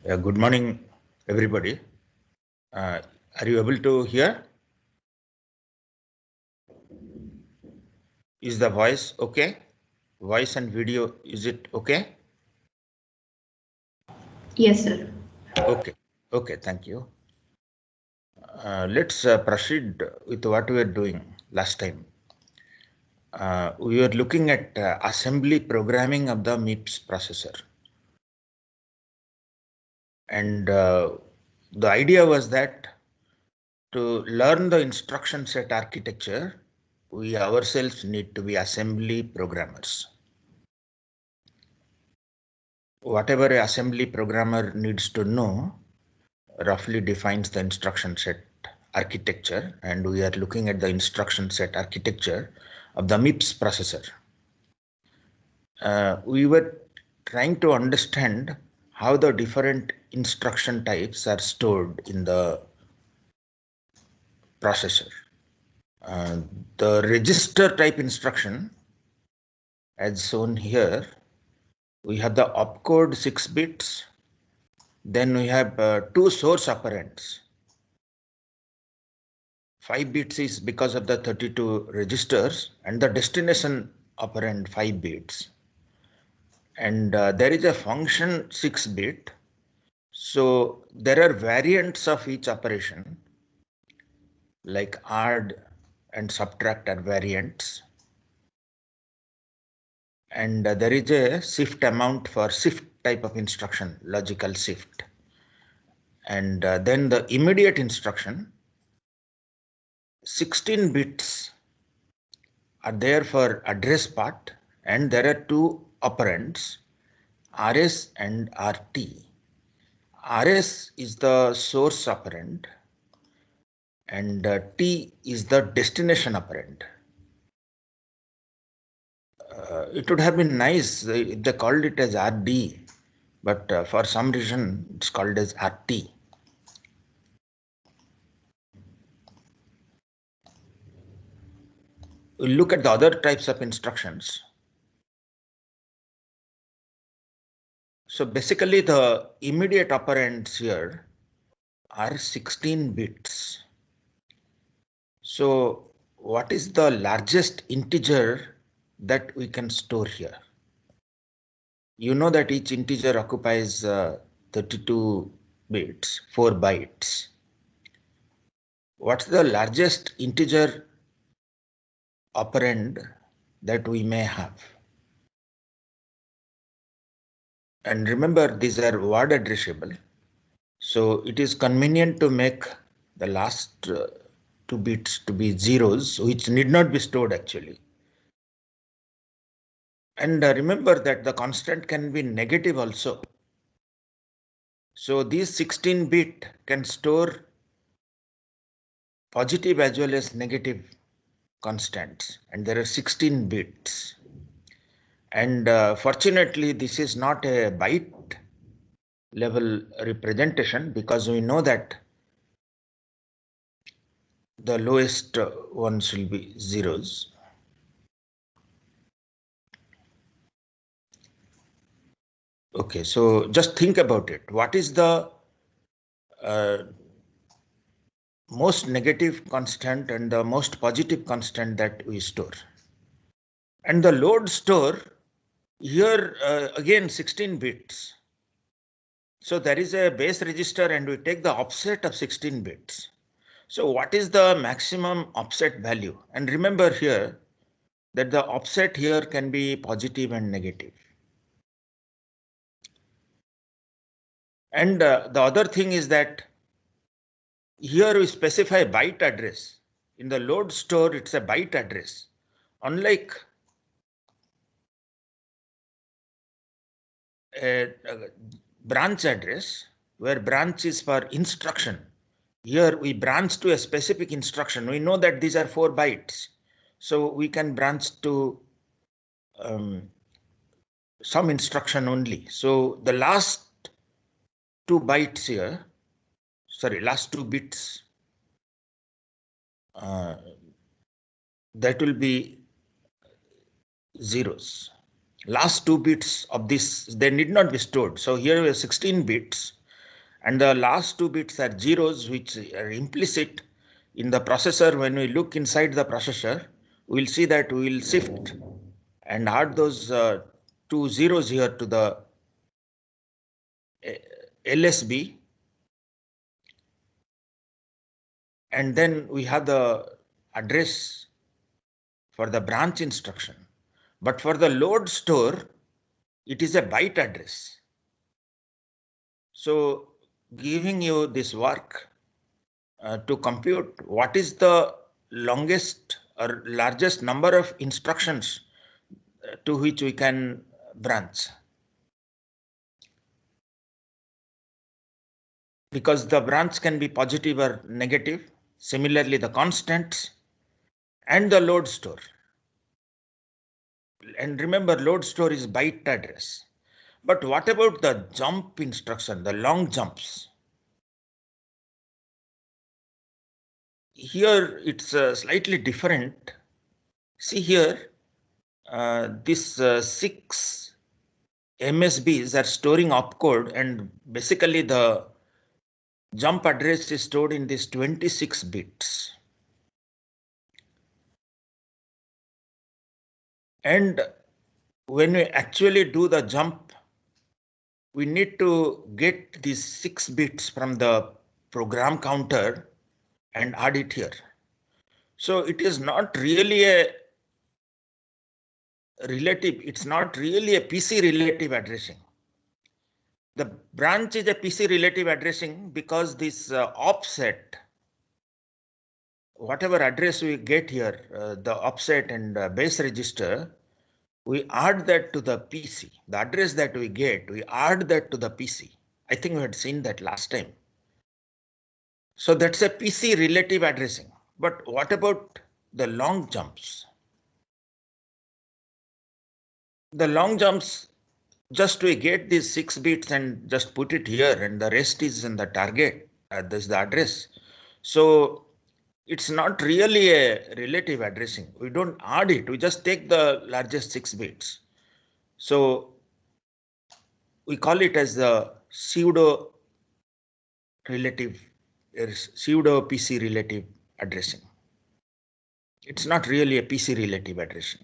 Good morning, everybody. Are you able to hear? Is the voice okay? Voice and video, is it okay? Yes, sir. Okay, thank you. Let's proceed with what we were doing last time. We were looking at assembly programming of the MIPS processor. And the idea was that to learn the instruction set architecture, we ourselves need to be assembly programmers. Whatever an assembly programmer needs to know roughly defines the instruction set architecture, and we are looking at the instruction set architecture of the MIPS processor. We were trying to understand how the different instruction types are stored in the processor. The register type instruction, as shown here, we have the opcode 6 bits. Then we have two source operands. 5 bits is because of the 32 registers, and the destination operand 5 bits. And there is a function 6 bit. So there are variants of each operation, like add and subtract are variants. And there is a shift amount for shift type of instruction, logical shift. And then the immediate instruction, 16 bits are there for address part, and there are two operands, RS and RT. RS is the source operand and T is the destination operand. It would have been nice if they called it as RD, but for some reason it's called as RT. We'll look at the other types of instructions. So basically the immediate operands here are 16 bits. So what is the largest integer that we can store here? You know that each integer occupies 32 bits, 4 bytes. What's the largest integer operand that we may have? And remember, these are word addressable. So it is convenient to make the last 2 bits to be zeros, which need not be stored actually. And remember that the constant can be negative also. So these 16 bit can store positive as well as negative constants, and there are 16 bits. And fortunately, this is not a byte level representation, because we know that the lowest ones will be zeros. Okay, so just think about it. What is the most negative constant and the most positive constant that we store? And the load store here again 16 bits. So there is a base register and we take the offset of 16 bits. So what is the maximum offset value? And remember here that the offset here can be positive and negative. And the other thing is that here we specify byte address. In the load store, it's a byte address. Unlike a branch address, where branch is for instruction, here we branch to a specific instruction. We know that these are 4 bytes. So we can branch to some instruction only. So the last 2 bytes here, sorry, last 2 bits, that will be zeros. Last 2 bits of this, they need not be stored. So here we have 16 bits. And the last two bits are zeros, which are implicit in the processor. When we look inside the processor, we'll see that we will shift and add those two zeros here to the LSB. And then we have the address for the branch instruction. But for the load store, it is a byte address. So giving you this work to compute what is the longest or largest number of instructions to which we can branch. Because the branch can be positive or negative. Similarly, the constants and the load store. And remember, load store is byte address. But what about the jump instruction, the long jumps? Here it's slightly different. See here, this 6 MSBs are storing opcode, and basically the jump address is stored in these 26 bits. And when we actually do the jump, we need to get these 6 bits from the program counter and add it here. So it is not really a relative, it's not really a PC relative addressing. The branch is a PC relative addressing because this offset, whatever address we get here, the offset and base register, we add that to the PC. The address that we get, we add that to the PC. I think we had seen that last time. So that's a PC relative addressing. But what about the long jumps? The long jumps, just we get these 6 bits and just put it here, and the rest is in the target. This is the address. So it's not really a relative addressing. We don't add it. We just take the largest 6 bits. So we call it as the pseudo relative, pseudo PC relative addressing. It's not really a PC relative addressing.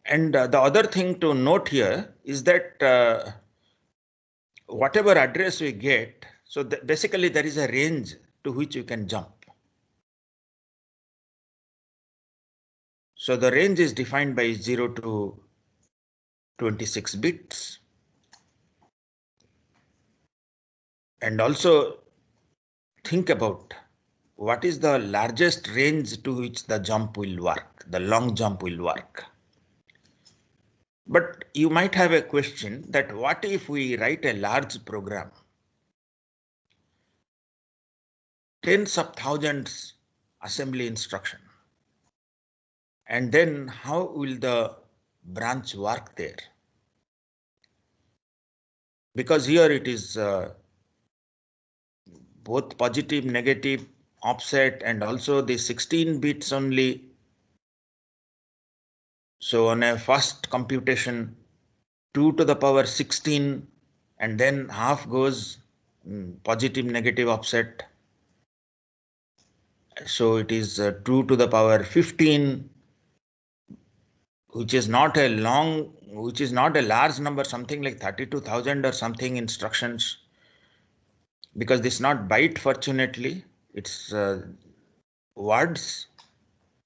And the other thing to note here is that whatever address we get, so basically there is a range to which you can jump. So the range is defined by 0 to 26 bits. And also think about what is the largest range to which the jump will work, the long jump will work. But you might have a question that what if we write a large program, tens of thousands assembly instruction, and then how will the branch work there? Because here it is both positive, negative, offset, and also the 16 bits only. So on a first computation, 2 to the power 16, and then half goes positive, negative, offset. So it is 2 to the power 15, which is not a large number, something like 32,000 or something instructions, because this is not byte, fortunately, it's words.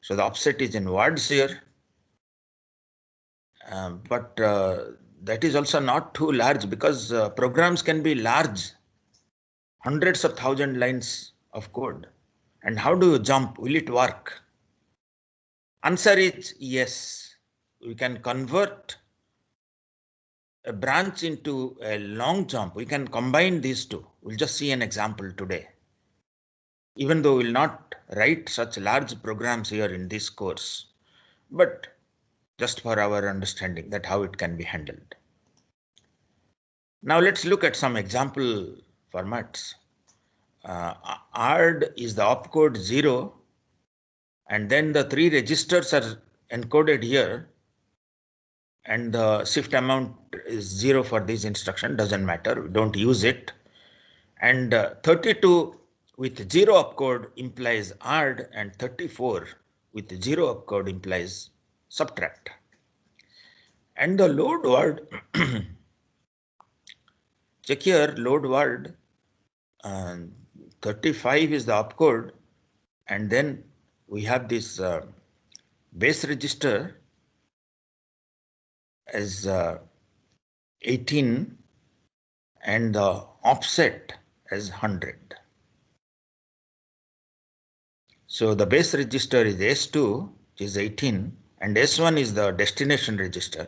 So the offset is in words here. But that is also not too large, because programs can be large, hundreds of thousand lines of code. And how do you jump? Will it work? Answer is yes. We can convert a branch into a long jump. We can combine these two. We'll just see an example today. Even though we'll not write such large programs here in this course, but just for our understanding that how it can be handled. Now let's look at some example formats. ARD is the opcode 0, and then the 3 registers are encoded here, and the shift amount is 0 for this instruction, doesn't matter, we don't use it. And 32 with 0 opcode implies add, and 34 with 0 opcode implies subtract. And the load word, check here, load word, 35 is the opcode, and then we have this base register as 18 and the offset as 100. So the base register is S2, which is 18, and S1 is the destination register,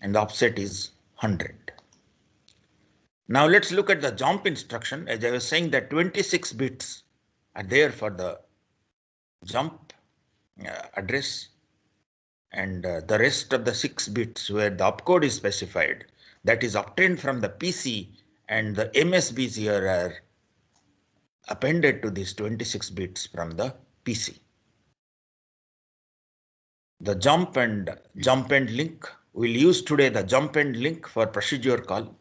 and the offset is 100. Now let's look at the jump instruction. As I was saying, that 26 bits are there for the jump address, and the rest of the 6 bits where the opcode is specified, that is obtained from the PC, and the MSBs here are appended to these 26 bits from the PC. The jump and link, we'll use today the jump and link for procedure call.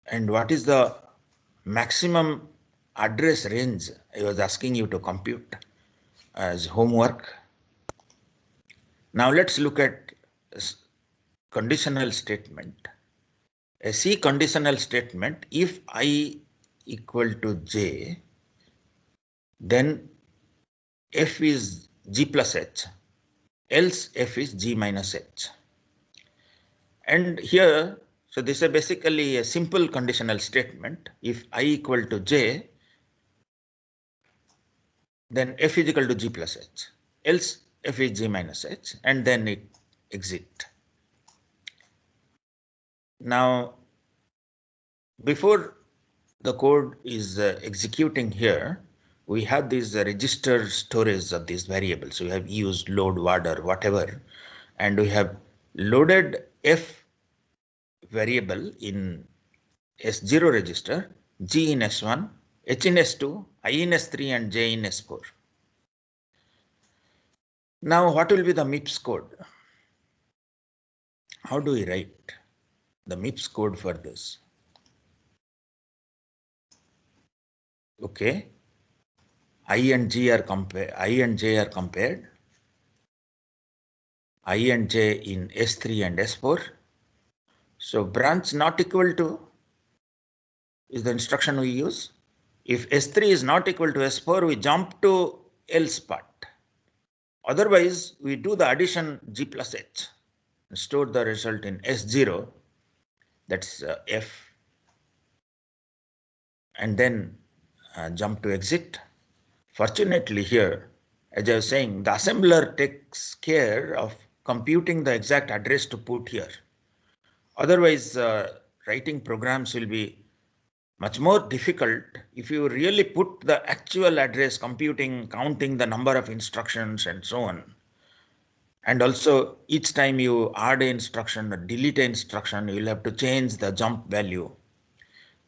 And what is the maximum address range I was asking you to compute as homework. Now let's look at conditional statement. A C conditional statement, if I equal to J, then F is G plus H, else F is G minus H. And here, so this is basically a simple conditional statement. If I equal to J, then F is equal to G plus H, else F is G minus H, and then it exit. Now, before the code is executing here, we have these register storage of these variables. We have used load word or whatever, and we have loaded F variable in S0 register, G in S1, H in S2, I in S3, and J in S4. Now, what will be the MIPS code? How do we write the MIPS code for this? Okay, I and J are compared. I and J in S3 and S4. So branch not equal to is the instruction we use. If S3 is not equal to S4, we jump to else part. Otherwise, we do the addition G plus H and store the result in S0, that's F, and then jump to exit. Fortunately here, as I was saying, the assembler takes care of computing the exact address to put here. Otherwise, writing programs will be much more difficult if you really put the actual address, computing, counting the number of instructions and so on. And also each time you add an instruction or delete an instruction, you'll have to change the jump value.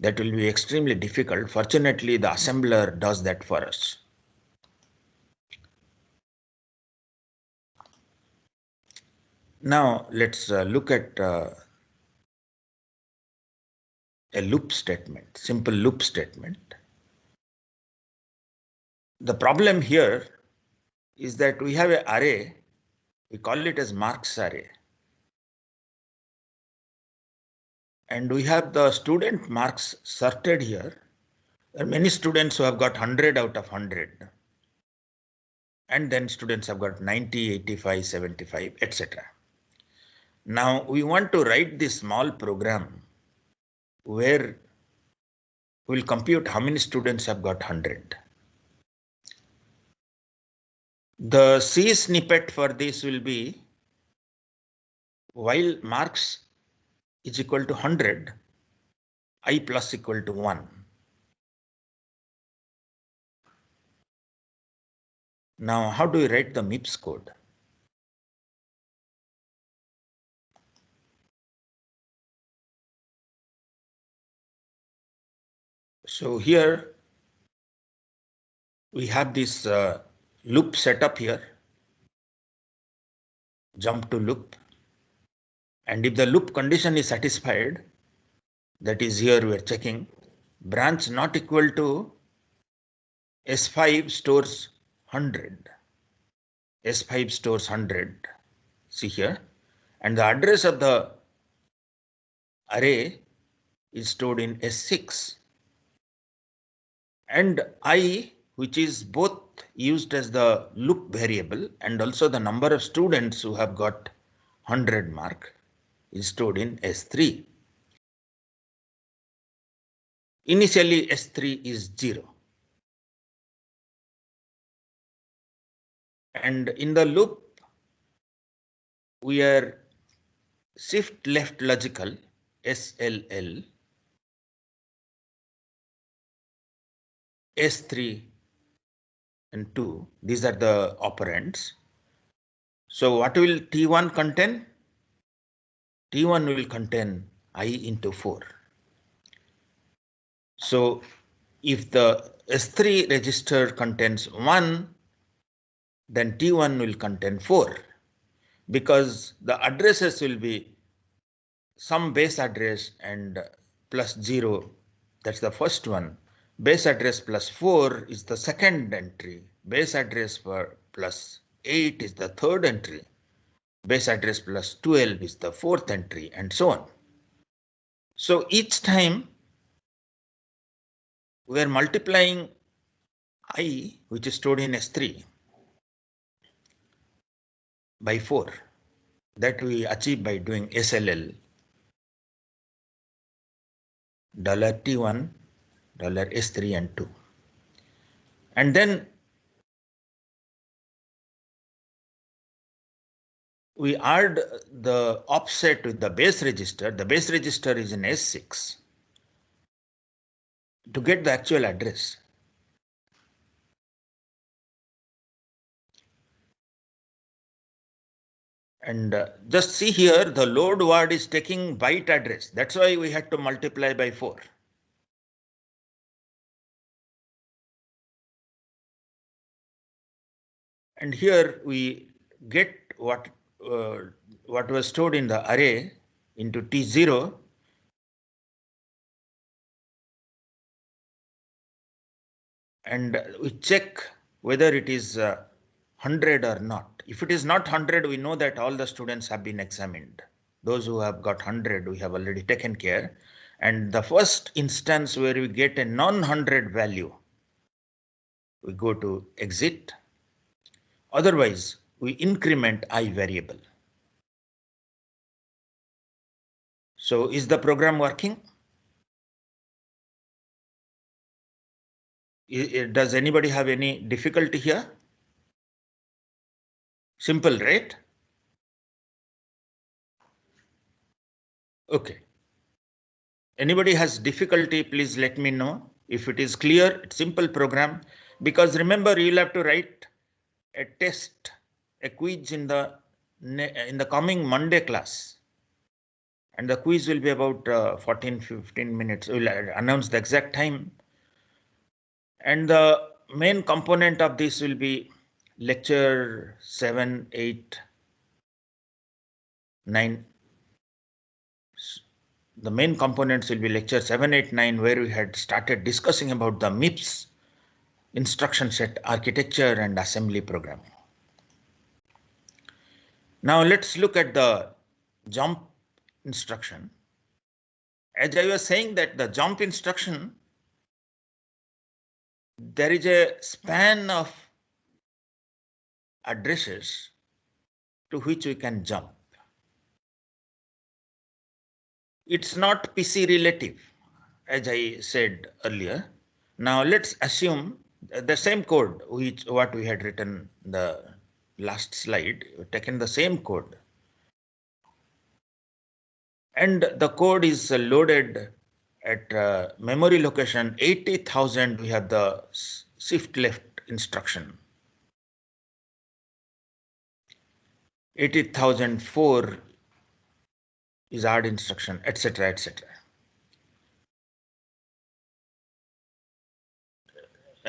That will be extremely difficult. Fortunately, the assembler does that for us. Now let's look at a loop statement, simple loop statement. The problem here is that we have an array, we call it as marks array. And we have the student marks sorted here. There are many students who have got 100 out of 100. And then students have got 90, 85, 75, etc. Now we want to write this small program where we'll compute how many students have got 100. The C snippet for this will be while marks is equal to 100, I plus equal to 1. Now, how do we write the MIPS code? So here we have this loop setup here, jump to loop. And if the loop condition is satisfied, that is here we are checking, branch not equal to S5 stores 100. S5 stores 100, see here. And the address of the array is stored in S6. And I, which is both used as the loop variable and also the number of students who have got 100 mark, is stored in S3. Initially, S3 is 0. And in the loop, we are shift left logical, SLL, S3 and 2. These are the operands. So what will T1 contain? T1 will contain I into 4. So if the S3 register contains 1, then T1 will contain 4, because the addresses will be some base address and plus 0. That's the first one. Base address plus 4 is the second entry. Base address for plus 8 is the third entry. Base address plus 12 is the fourth entry, and so on. So each time we are multiplying I, which is stored in S3, by 4. That we achieve by doing SLL, $T1, $S3 and 2. And then we add the offset with the base register. The base register is in S6 to get the actual address. And just see here, the load word is taking byte address. That's why we had to multiply by 4. And here we get what was stored in the array into T0. And we check whether it is 100 or not. If it is not 100, we know that all the students have been examined. Those who have got 100, we have already taken care. And the first instance where we get a non-100 value, we go to exit. Otherwise, we increment I variable. So is the program working? Does anybody have any difficulty here? Simple, right? Okay. Anybody has difficulty, please let me know. If it is clear, it's simple program. Because remember, you'll have to write a test, a quiz in the coming Monday class. And the quiz will be about 14-15 minutes. We'll announce the exact time. And the main component of this will be lecture 7, 8, 9. The main components will be lecture 7, 8, 9, where we had started discussing about the MIPS instruction set architecture and assembly programming. Now let's look at the jump instruction. As I was saying that the jump instruction, there is a span of addresses to which we can jump. It's not PC relative, as I said earlier. Now let's assume the same code, what we had written the last slide, we've taken the same code. And the code is loaded at memory location 80,000. We have the shift left instruction. 80,004 is add instruction, etc., etc.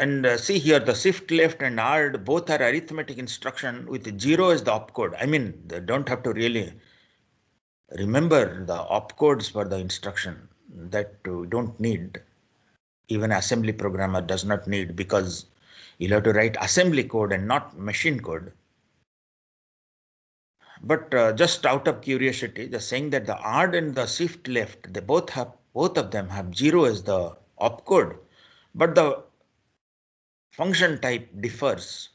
And see here, the shift left and ARD both are arithmetic instruction with 0 as the opcode. I mean, they don't have to really remember the opcodes for the instruction. That we don't need. Even assembly programmer does not need, because you'll have to write assembly code and not machine code. But just out of curiosity, just saying that the ARD and the shift left, they both of them have 0 as the opcode, but the function type differs.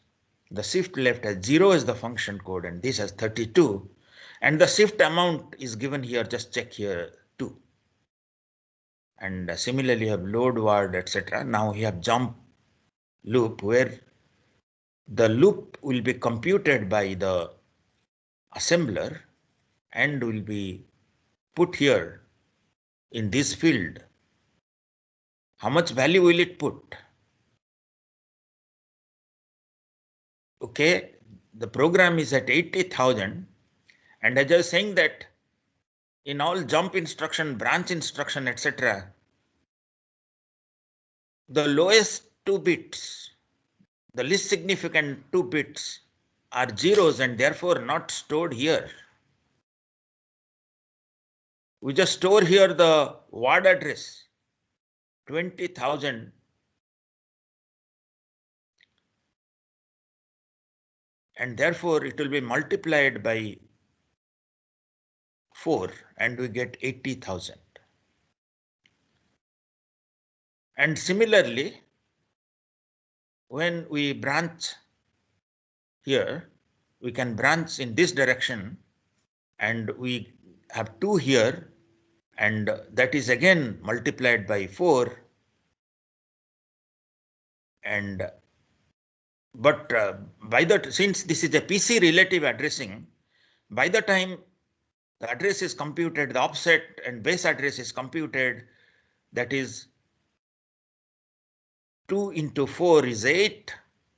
The shift left has 0 as the function code and this has 32, and the shift amount is given here. Just check here 2. And similarly, you have load word, etc. Now we have jump loop, where the loop will be computed by the assembler and will be put here in this field. How much value will it put? Okay, the program is at 80,000, and as I was saying that in all jump instruction, branch instruction, etc., the lowest 2 bits, the least significant 2 bits are zeros and therefore not stored here. We just store here the word address 20,000, and therefore it will be multiplied by 4 and we get 80,000. And similarly, when we branch here, we can branch in this direction and we have 2 here, and that is again multiplied by 4. And but since this is a PC relative addressing, by the time the address is computed, the offset and base address is computed, that is 2 into 4 is 8.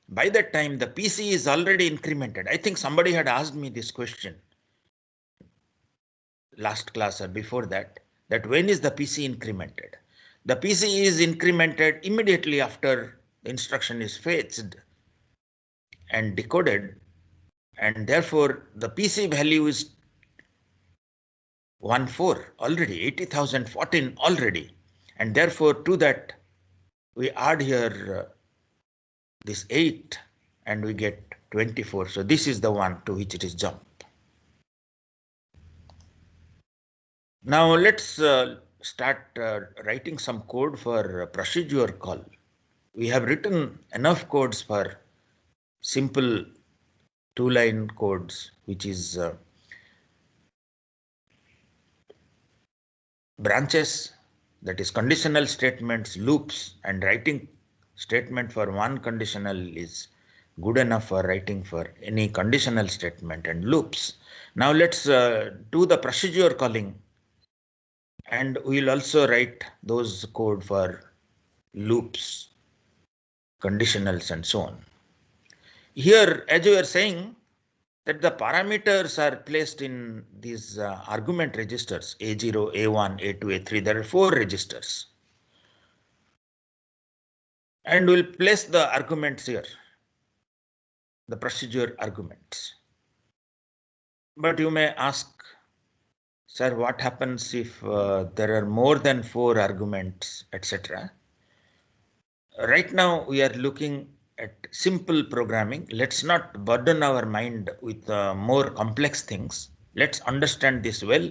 By that time, the PC is already incremented. I think somebody had asked me this question last class or before that when is the PC incremented? The PC is incremented immediately after the instruction is fetched and decoded, and therefore the PC value is 14 already, 80,014 already, and therefore to that we add here this 8 and we get 24. So this is the one to which it is jump. Now let's start writing some code for procedure call. We have written enough codes for simple 2-line codes, which is branches, that is conditional statements, loops, and writing statement for one conditional is good enough for writing for any conditional statement and loops. Now let's do the procedure calling, and we'll also write those code for loops, conditionals, and so on. Here, as we are saying, that the parameters are placed in these argument registers A0, A1, A2, A3. There are 4 registers. And we'll place the arguments here, the procedure arguments. But you may ask, sir, what happens if there are more than 4 arguments, etc.? Right now, we are looking at simple programming. Let's not burden our mind with more complex things. Let's understand this well.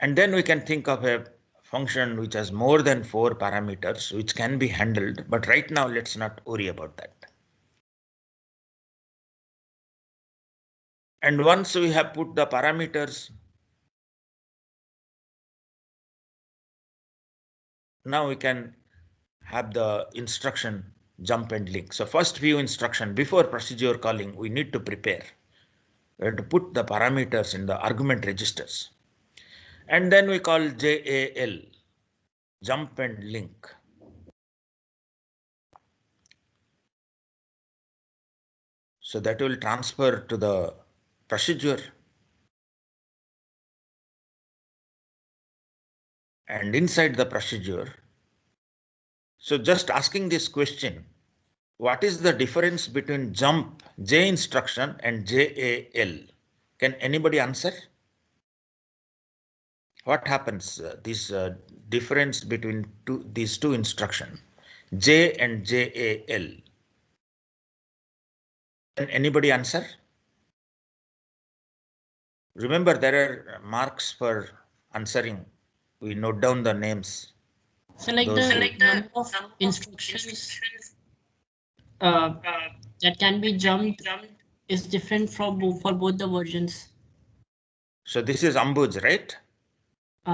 And then we can think of a function which has more than 4 parameters, which can be handled. But right now, let's not worry about that. And once we have put the parameters, now we can have the instruction jump and link. So first few instruction before procedure calling, we need to prepare. We have to put the parameters in the argument registers. And then we call JAL, jump and link. So that will transfer to the procedure. And inside the procedure, So just asking this question, what is the difference between jump J instruction and JAL? Can anybody answer? What happens, this difference between these two instructions, J and JAL? Can anybody answer? Remember, there are marks for answering. We note down the names. So like the number of instructions that can be jumped is different for both the versions. So this is Ambuj, right?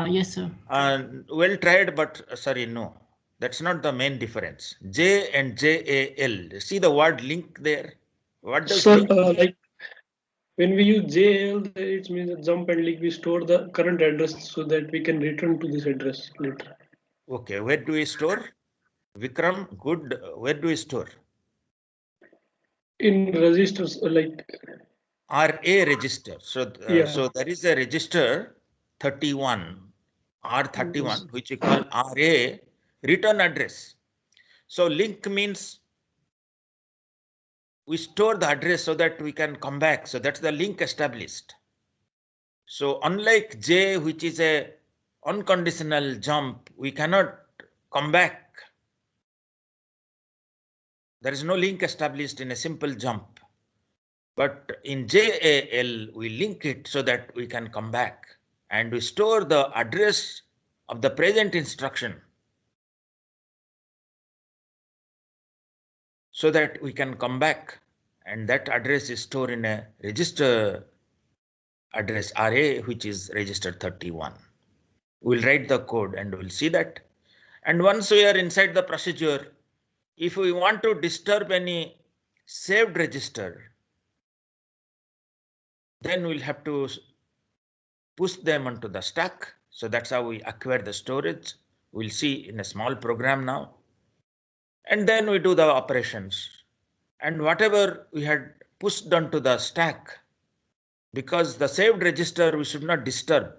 Yes, sir. Well tried, but sorry, no. That's not the main difference. J and JAL. See the word link there? What does Sir, link mean? like when we use JL, it means a jump and link. We store the current address so that we can return to this address later. Okay, where do we store? Vikram, good. Where do we store? In registers, like RA register. So, yeah, so there is a register 31, R31, yes. which we call RA return address. So link means we store the address so that we can come back. So that's the link established. So unlike J, which is a unconditional jump, we cannot come back. There is no link established in a simple jump. But in JAL, we link it so that we can come back, and we store the address of the present instruction so that we can come back, and that address is stored in a register address RA, which is register 31. We'll write the code and we'll see that. And once we are inside the procedure, if we want to disturb any saved register, then we'll have to push them onto the stack. So that's how we acquire the storage. We'll see in a small program now. And then we do the operations. And whatever we had pushed onto the stack, because the saved register we should not disturb.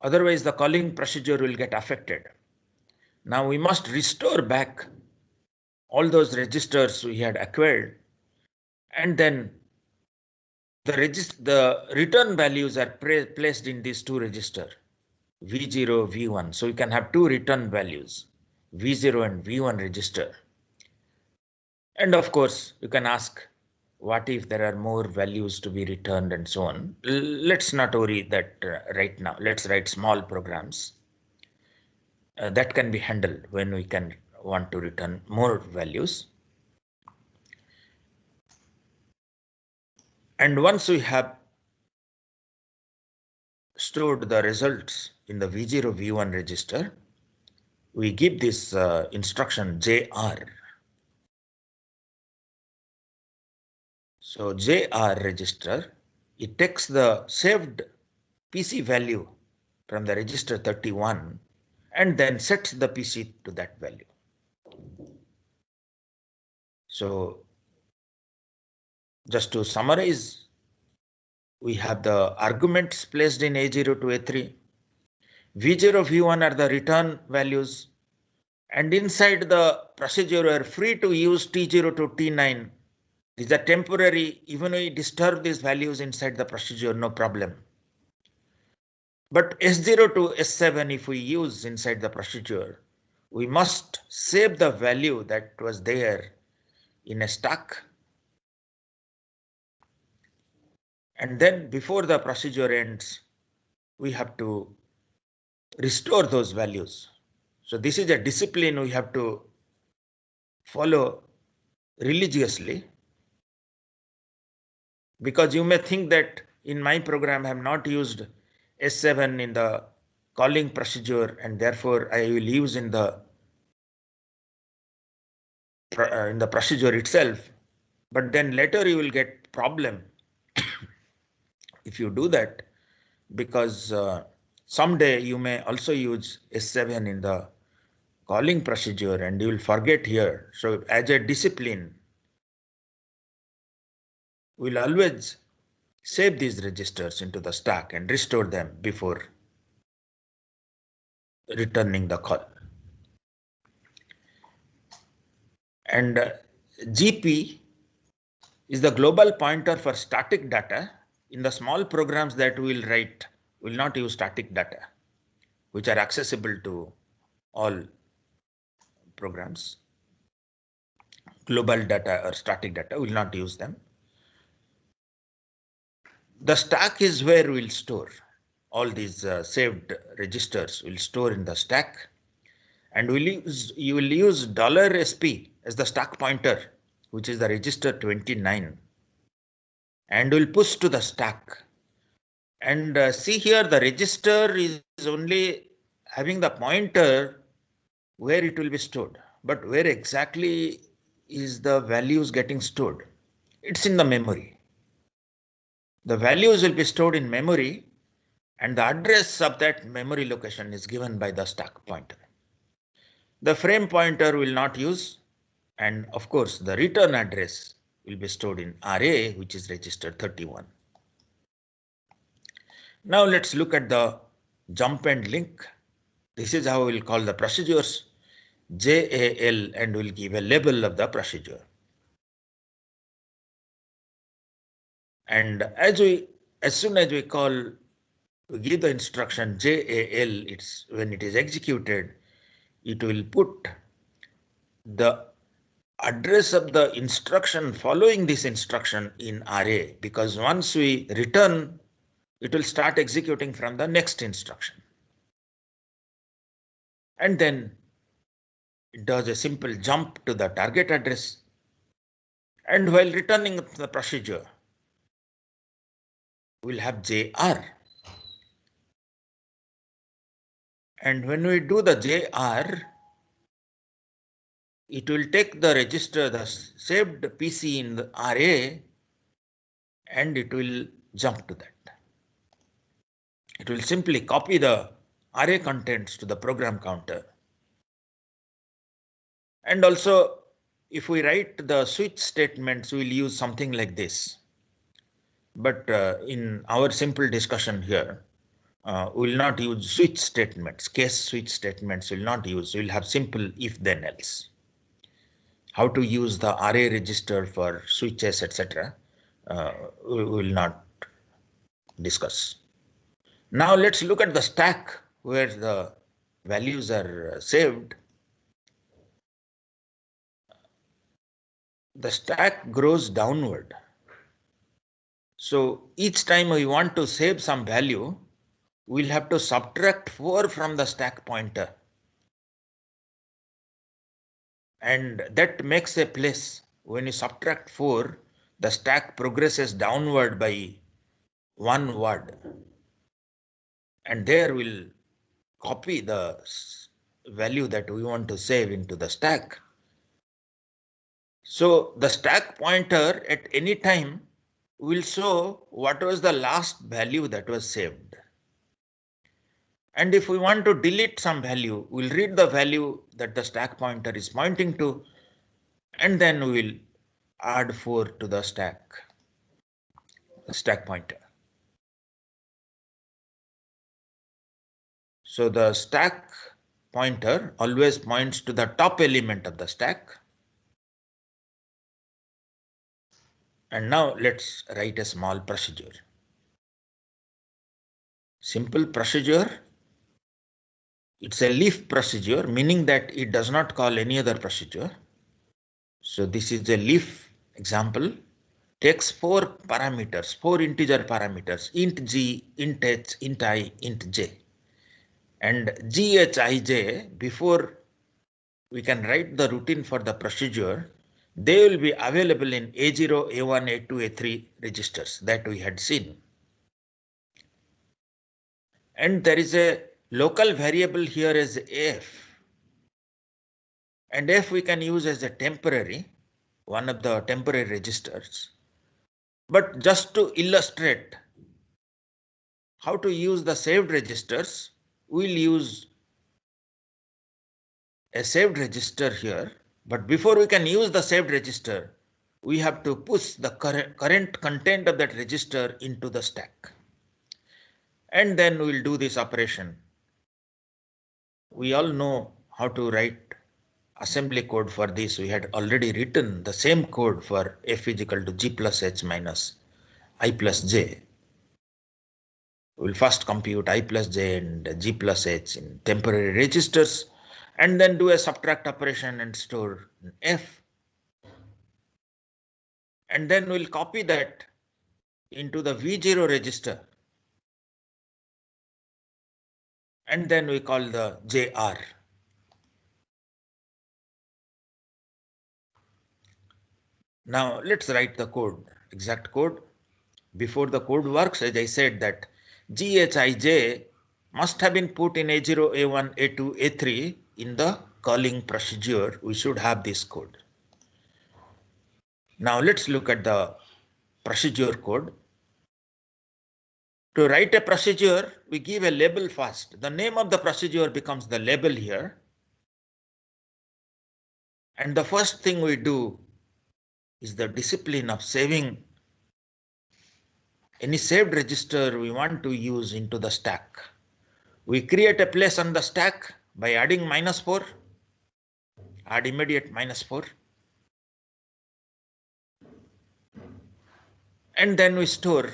Otherwise, the calling procedure will get affected. Now we must restore back all those registers we had acquired, and then the return values are placed in these two registers, V0, V1. So you can have two return values, V0 and V1 register. And of course, you can ask, what if there are more values to be returned and so on? Let's not worry that right now. Let's write small programs that can be handled when we can want to return more values. And once we have stored the results in the V0, V1 register, we give this instruction JR. So JR register, it takes the saved PC value from the register 31 and then sets the PC to that value. So just to summarize, we have the arguments placed in A0 to A3. V0, V1 are the return values. And inside the procedure, we are free to use T0 to T9. These are temporary. Even we disturb these values inside the procedure, no problem. But S0 to S7, if we use inside the procedure, we must save the value that was there in a stack. And then before the procedure ends, we have to restore those values. So this is a discipline we have to follow religiously, because you may think that in my program I have not used S7 in the calling procedure and therefore I will use in the procedure itself. But then later you will get problem if you do that, because someday you may also use S7 in the calling procedure and you will forget here. So as a discipline, we'll always save these registers into the stack and restore them before returning the call. And GP is the global pointer for static data. In the small programs that we will write, we will not use static data, which are accessible to all programs. Global data or static data, we will not use them. The stack is where we'll store all these saved registers. We'll store in the stack, and you will use $SP as the stack pointer, which is the register 29, and we'll push to the stack. And see here, the register is only having the pointer where it will be stored, but where exactly is the values getting stored? It's in the memory. The values will be stored in memory, and the address of that memory location is given by the stack pointer. The frame pointer will not use, and of course the return address will be stored in RA, which is register 31. Now let's look at the jump and link. This is how we'll call the procedures, JAL, and we'll give a label of the procedure. And as soon as we give the instruction JAL, it's when it is executed, it will put the address of the instruction following this instruction in RA, because once we return, it will start executing from the next instruction. And then it does a simple jump to the target address. And while returning the procedure, we'll have JR. And when we do the JR, it will take the register, the saved PC in the RA, and it will jump to that. It will simply copy the array contents to the program counter. And also, if we write the switch statements, we'll use something like this. But in our simple discussion here, we will not use switch statements. Case switch statements will not use. We'll have simple if then else. How to use the array register for switches, etc. We will not discuss. Now let's look at the stack where the values are saved. The stack grows downward. So each time we want to save some value, we'll have to subtract 4 from the stack pointer. And that makes a place. When you subtract 4, the stack progresses downward by 1 word. And there we'll copy the value that we want to save into the stack. So the stack pointer at any time will show what was the last value that was saved. And if we want to delete some value, we'll read the value that the stack pointer is pointing to, and then we'll add 4 to the stack pointer. So the stack pointer always points to the top element of the stack. And now let's write a small procedure. Simple procedure. It's a leaf procedure, meaning that it does not call any other procedure. So this is a leaf example. Takes 4 parameters, 4 integer parameters, int g, int h, int I, int j. And GHIJ, before we can write the routine for the procedure, they will be available in A0, A1, A2, A3 registers that we had seen. And there is a local variable here as f. And f we can use as a temporary, one of the temporary registers. But just to illustrate how to use the saved registers, we'll use a saved register here. But before we can use the saved register, we have to push the current content of that register into the stack. And then we'll do this operation. We all know how to write assembly code for this. We had already written the same code for f is equal to g plus h minus I plus j. We'll first compute I plus j and g plus h in temporary registers, and then do a subtract operation and store f. And then we'll copy that into the V0 register. And then we call the JR. Now let's write the code, exact code. Before the code works, as I said that GHIJ must have been put in A0, A1, A2, A3 in the calling procedure. We should have this code. Now let's look at the procedure code. To write a procedure, we give a label first. The name of the procedure becomes the label here. And the first thing we do is the discipline of saving any saved register we want to use into the stack. We create a place on the stack by adding -4, add immediate -4. And then we store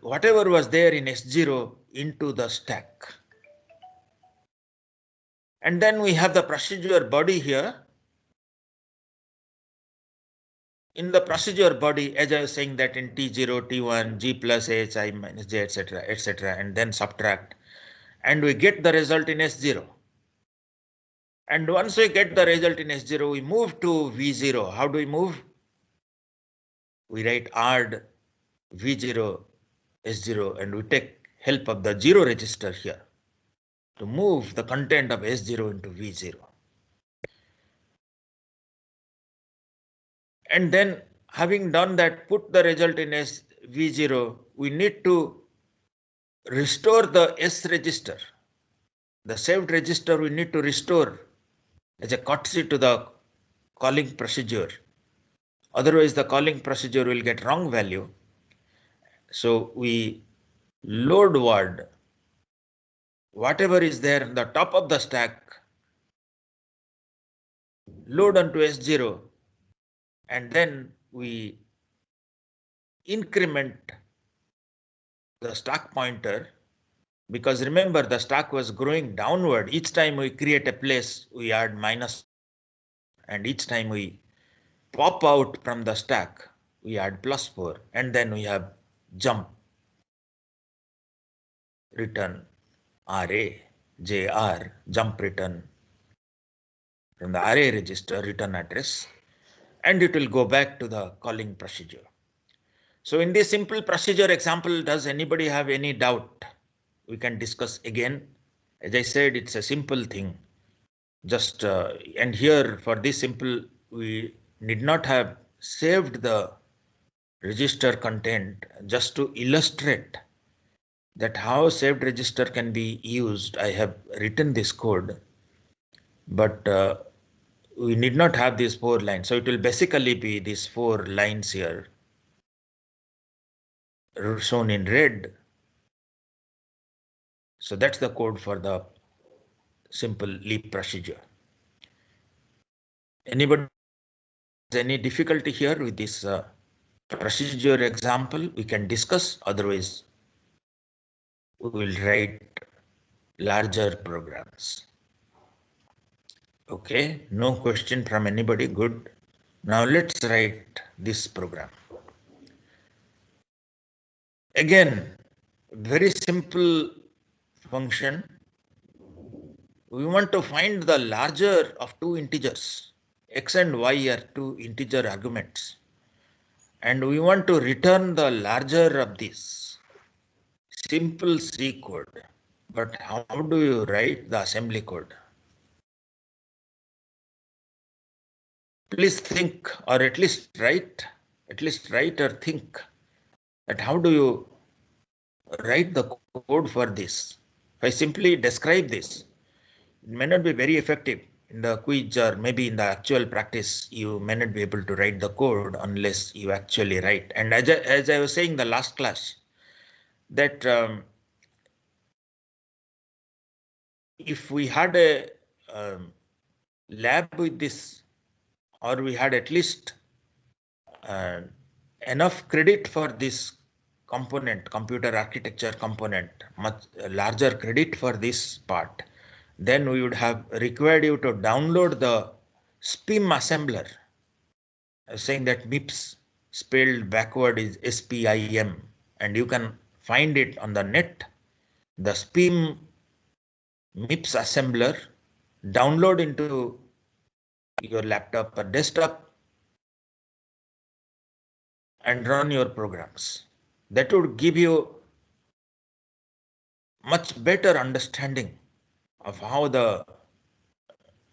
whatever was there in S0 into the stack. And then we have the procedure body here. In the procedure body, as I was saying that in T0, T1, G plus H, I minus J, etc., and then subtract. And we get the result in S0. And once we get the result in S0, we move to V0. How do we move? We write add V0, S0, and we take help of the 0 register here to move the content of S0 into V0. And then having done that, put the result in V0, we need to restore the S register. The saved register we need to restore as a courtesy to the calling procedure. Otherwise, the calling procedure will get wrong value. So we load word whatever is there on the top of the stack, load onto S0, and then we increment the stack pointer, because remember the stack was growing downward. Each time we create a place, we add minus, and each time we pop out from the stack, we add +4, and then we have jump, return array, JR, jump return from the array register return address, and it will go back to the calling procedure. So in this simple procedure example, does anybody have any doubt? We can discuss again. As I said, it's a simple thing. Just and here for this simple, we need not have saved the register content, just to illustrate that how saved register can be used. I have written this code, but we need not have these 4 lines. So it will basically be these 4 lines here shown in red. So that's the code for the simple leap procedure. Anybody has any difficulty here with this procedure example? We can discuss, otherwise we will write larger programs. Okay, no question from anybody. Good. Now let's write this program. Again, very simple function. We want to find the larger of 2 integers. X and Y are 2 integer arguments. And we want to return the larger of these. Simple C code. But how do you write the assembly code? Please think, or at least write or think that how do you write the code for this. If I simply describe this, it may not be very effective in the quiz, or maybe in the actual practice, you may not be able to write the code unless you actually write. And as I was saying the last class, that if we had a lab with this, or we had at least enough credit for this component, computer architecture component, much larger credit for this part, then we would have required you to download the SPIM assembler, saying that MIPS spelled backward is SPIM, and you can find it on the net. The SPIM MIPS assembler, download into your laptop or desktop and run your programs. That would give you much better understanding of how the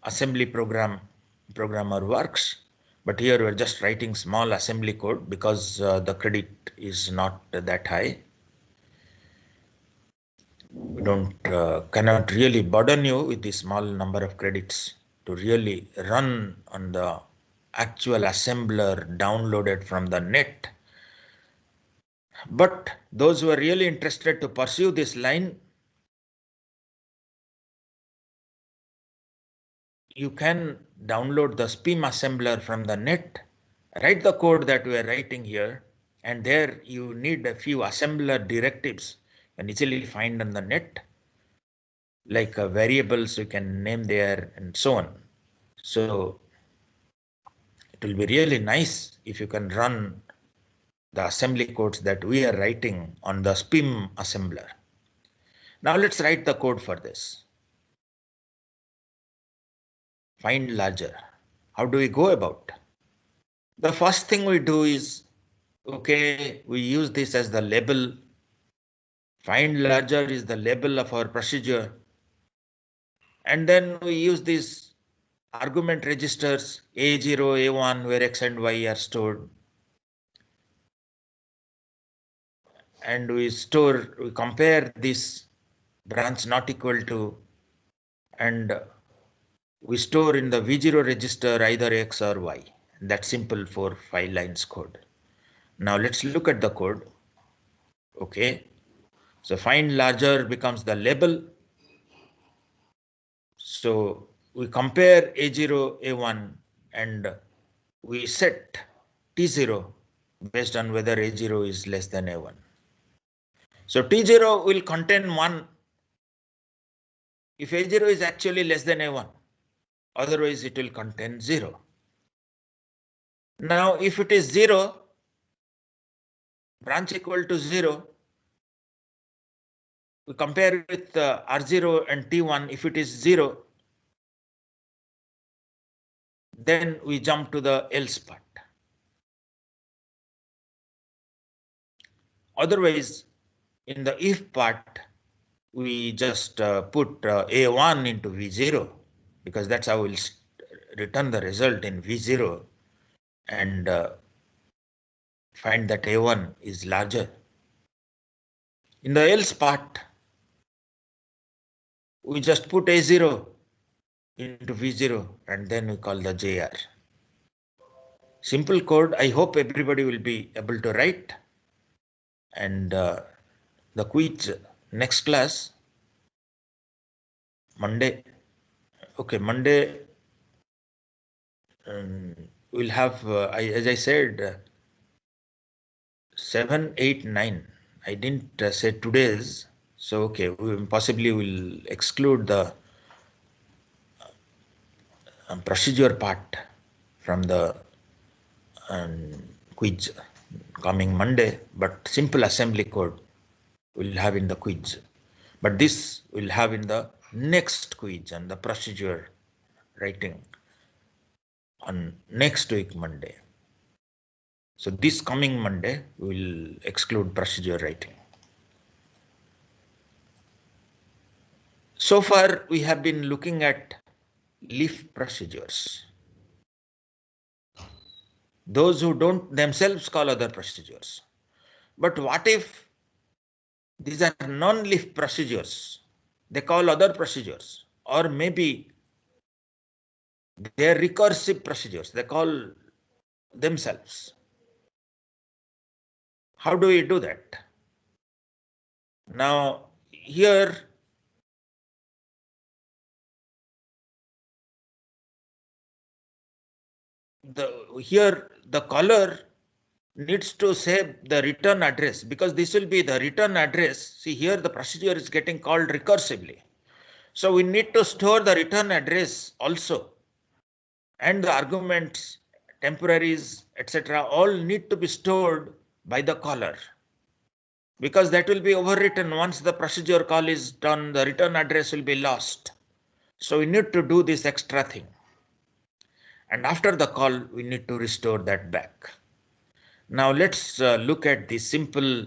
assembly programmer works. But here we're just writing small assembly code because the credit is not that high. We cannot really burden you with the small number of credits to really run on the actual assembler downloaded from the net. But those who are really interested to pursue this line, you can download the SPIM assembler from the net, write the code that we are writing here, and there you need a few assembler directives and easily find on the net, like variables you can name there and so on. So it will be really nice if you can run the assembly codes that we are writing on the SPIM assembler. Now let's write the code for this. Find larger. How do we go about? The first thing we do is, okay, we use this as the label. Find larger is the label of our procedure. And then we use these argument registers A0, A1, where X and Y are stored. And we compare this branch not equal to, and we store in the V0 register either X or Y. That's simple for 5 lines code. Now let's look at the code. Okay. So find larger becomes the label. So we compare A0, A1, and we set T0 based on whether A0 is less than A1. So T0 will contain 1 if A0 is actually less than A1. Otherwise, it will contain 0. Now, if it is 0, branch equal to 0, we compare with R0 and T1. If it is 0, then we jump to the else part. Otherwise, in the if part, we just put A1 into V0, because that's how we'll return the result in V0 and find that A1 is larger. In the else part, we just put A0 into V0 and then we call the JR. Simple code. I hope everybody will be able to write. And the quiz next class, Monday. Okay, Monday we'll have, as I said, 7, 8, 9. I didn't say today's. So, okay, we possibly will exclude the procedure part from the quiz coming Monday, but simple assembly code we'll have in the quiz. But this we'll have in the next quiz and the procedure writing on next week Monday. So this coming Monday we'll exclude procedure writing. So far we have been looking at leaf procedures. Those who don't themselves call other procedures. But what if these are non-leaf procedures? They call other procedures, or maybe they're recursive procedures. They call themselves. How do we do that? Now, here here the caller needs to save the return address, because this will be the return address. See, here the procedure is getting called recursively. So we need to store the return address also, and the arguments, temporaries, etc. all need to be stored by the caller, because that will be overwritten. Once the procedure call is done, the return address will be lost. So we need to do this extra thing. And after the call, we need to restore that back. Now let's look at the simple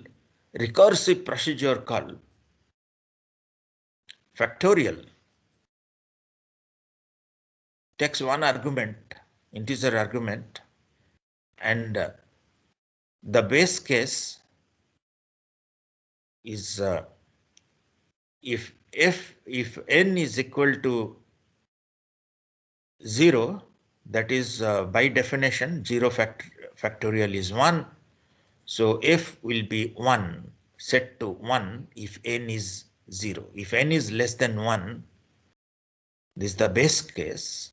recursive procedure call. Factorial takes one argument, integer argument, and the base case is if n is equal to 0, that is by definition 0 factorial is 1. So f will be 1, set to 1 if n is 0. If n is less than 1, this is the base case,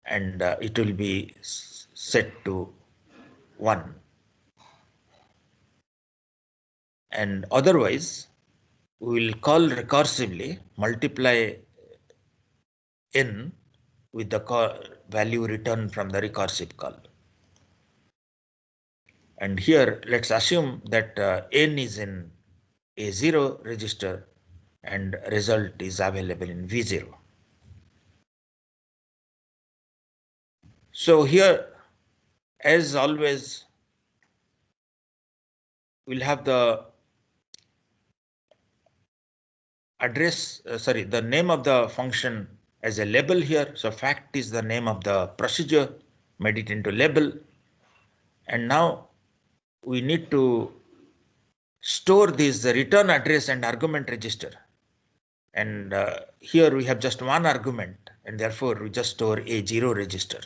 and it will be set to 1. And otherwise, we will call recursively, multiply n with the value returned from the recursive call. And here, let's assume that n is in A0 register and result is available in V0. So here, as always, we'll have the address, the name of the function as a label here. So fact is the name of the procedure, made it into label. And now we need to store this return address and argument register. And here we have just one argument, and therefore we just store A0 register.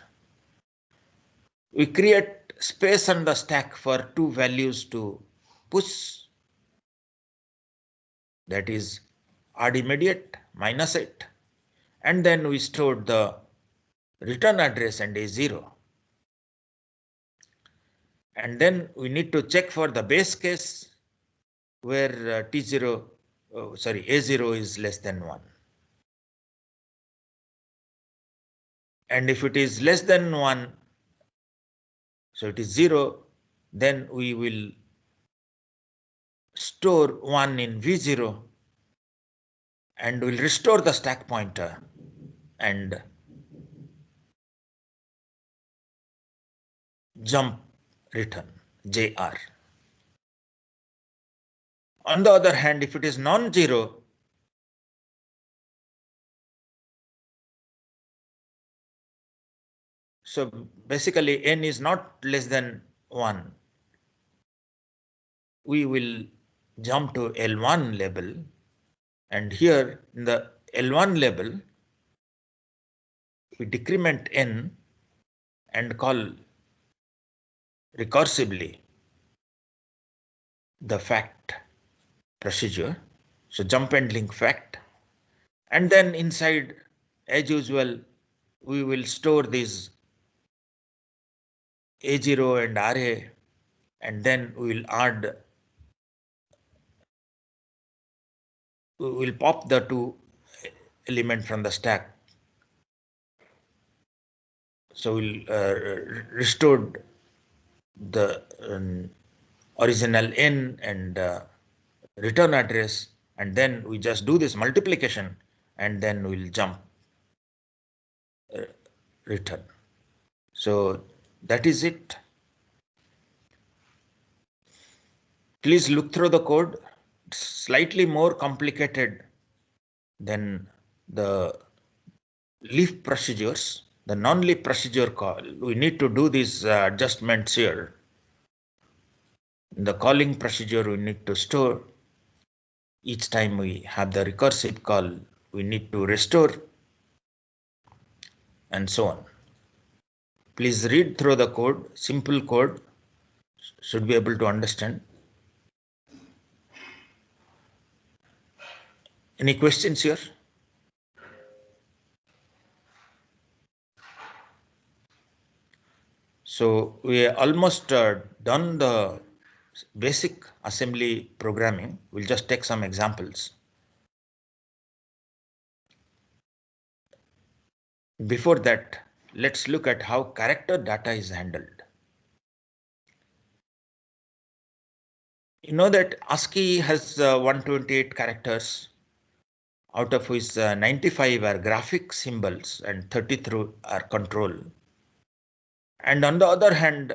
We create space on the stack for two values to push. That is add immediate -8. And then we stored the return address and A0. And then we need to check for the base case where A0 is less than 1. And if it is less than 1, so it is 0, then we will store 1 in V0 and we'll restore the stack pointer and jump return JR. On the other hand, if it is non-zero, so basically n is not less than 1, we will jump to L1 label, and here in the L1 label we decrement n and call recursively the fact procedure. So jump and link fact, and then inside, as usual, we will store these A0 and RA, and then we will pop the two element from the stack. So we'll restore the original n and return address, and then we just do this multiplication, and then we'll jump return. So that is it. Please look through the code. It's slightly more complicated than the leaf procedures. The non-leaf procedure call, we need to do these adjustments here. In the calling procedure, we need to store. Each time we have the recursive call, we need to restore, and so on. Please read through the code, simple code, should be able to understand. Any questions here? So we almost done the basic assembly programming. We'll just take some examples. Before that, let's look at how character data is handled. You know that ASCII has 128 characters, out of which 95 are graphic symbols and 33 are control. And on the other hand,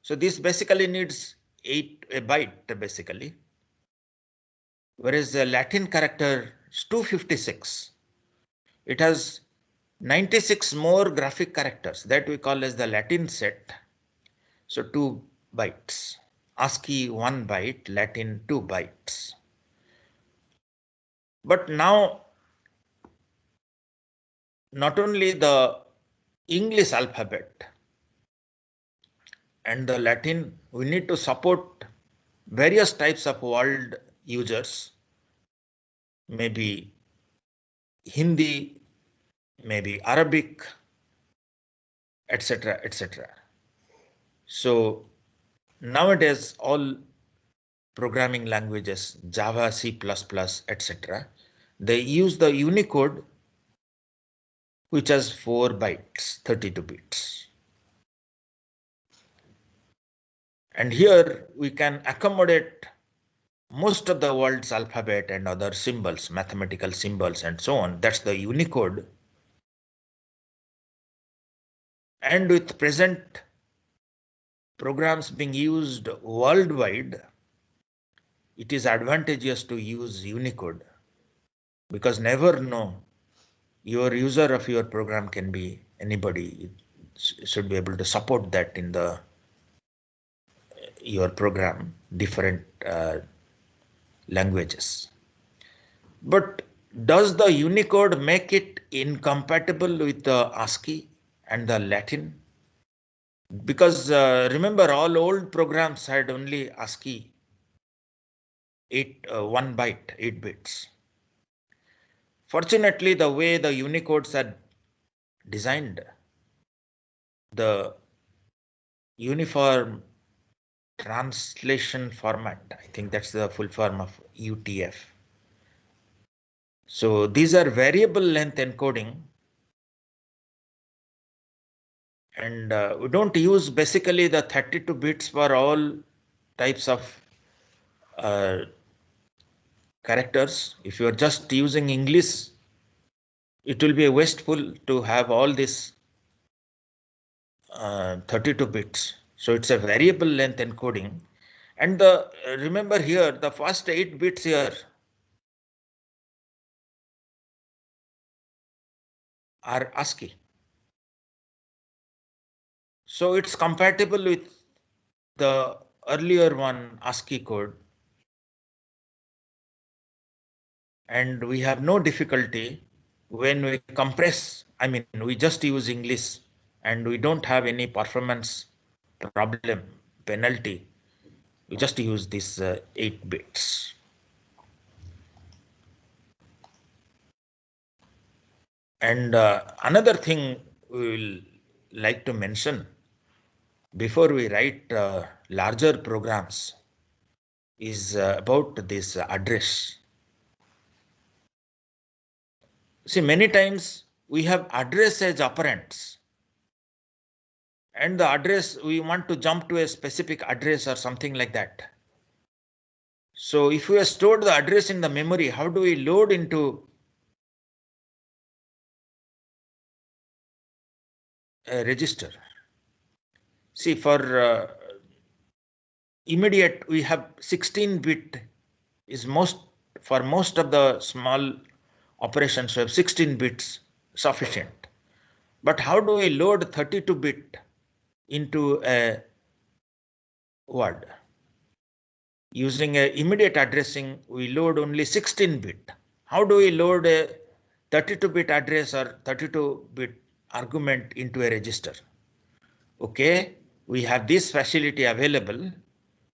so this basically needs a byte basically, whereas the Latin character is 256. It has 96 more graphic characters that we call as the Latin set. So 2 bytes. ASCII 1 byte, Latin 2 bytes. But now, not only the English alphabet and the Latin, we need to support various types of world users, maybe Hindi, maybe Arabic, etc., etc. So nowadays, all programming languages, Java, C++, etc., they use the Unicode, which has 4 bytes, 32 bits. And here we can accommodate most of the world's alphabet and other symbols, mathematical symbols and so on. That's the Unicode. And with present programs being used worldwide, it is advantageous to use Unicode, because never know, your user of your program can be anybody. It should be able to support that in the your program, different languages. But does the Unicode make it incompatible with the ASCII and the Latin? Because remember, all old programs had only ASCII 1 byte, 8 bits. Fortunately, the way the Unicodes are designed, the Uniform Translation Format, I think that's the full form of UTF. So these are variable length encoding, and we don't use basically the 32 bits for all types of characters. If you are just using English, it will be wasteful to have all this 32 bits. So it's a variable length encoding. And the remember here, the first 8 bits here are ASCII. So it's compatible with the earlier one, ASCII code. And we have no difficulty when we compress. I mean, we just use English and we don't have any performance problem, penalty. We just use these 8 bits. And another thing we will like to mention before we write larger programs is about this address. See, many times we have address as operands, and the address, we want to jump to a specific address or something like that. So if we have stored the address in the memory, how do we load into a register? See, for immediate, we have 16-bit is for most of the small operations, we have 16 bits sufficient. But how do we load 32-bit into a word? Using a immediate addressing, we load only 16-bit. How do we load a 32-bit address or 32-bit argument into a register? Okay, we have this facility available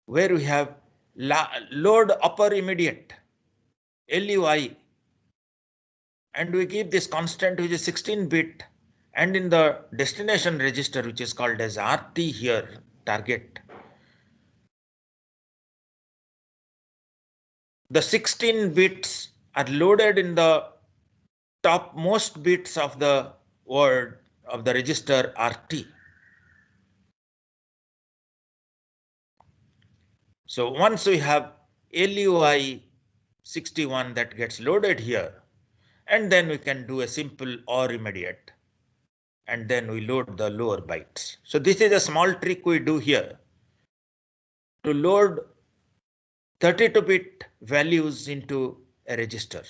where we have load upper immediate, LUI, and we give this constant which is 16-bit And in the destination register, which is called as RT here, target, the 16 bits are loaded in the topmost bits of the word of the register RT. So once we have LUI 61 that gets loaded here, and then we can do a simple OR immediate, and then we load the lower bytes. So this is a small trick we do here to load 32-bit values into a register.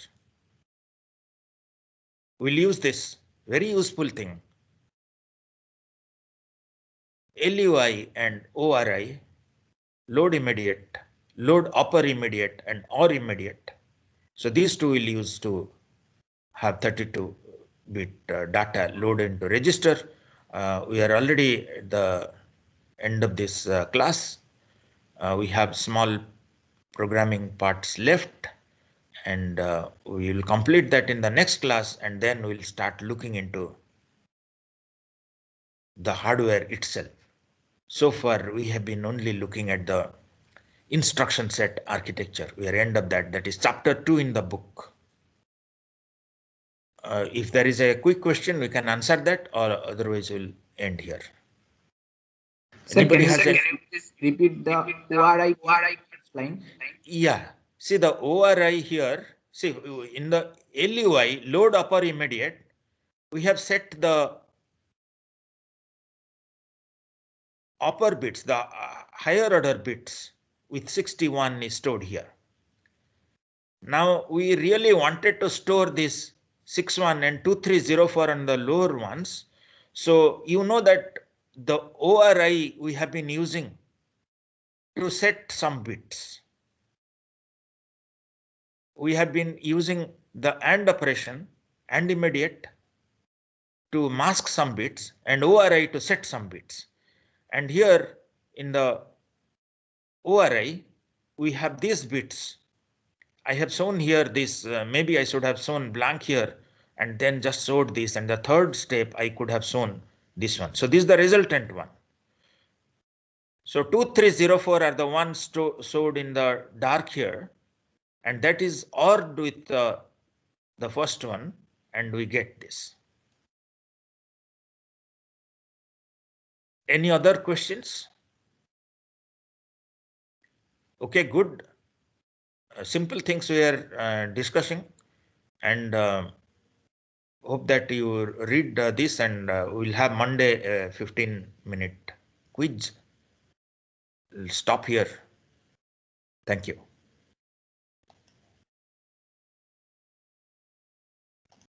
We'll use this very useful thing. LUI and ORI, load immediate, load upper immediate, and OR immediate. So these two we'll use to have 32-bit data loaded into register. We are already at the end of this class. We have small programming parts left, and we will complete that in the next class, and then we'll start looking into the hardware itself. So far, we have been only looking at the instruction set architecture. We are end of that. That is chapter 2 in the book. If there is a quick question, we can answer that, or otherwise we'll end here. Sir, can you please repeat the ORI line? Yeah. See the ORI here. See in the LUI, load upper immediate, we have set the upper bits, the higher order bits with 61 is stored here. Now we really wanted to store this 61 and 2304 on the lower ones. So you know that the ORI we have been using to set some bits. We have been using the AND operation, AND immediate, to mask some bits, and ORI to set some bits. And here in the ORI, we have these bits. I have shown here this, maybe I should have shown blank here and then just showed this. And the third step, I could have shown this one. So this is the resultant one. So 2304 are the ones showed in the dark here. And that is ORed with the first one, and we get this. Any other questions? Okay, good. Simple things we are discussing, and hope that you read this, and we'll have Monday 15-minute quiz. We'll stop here. Thank you.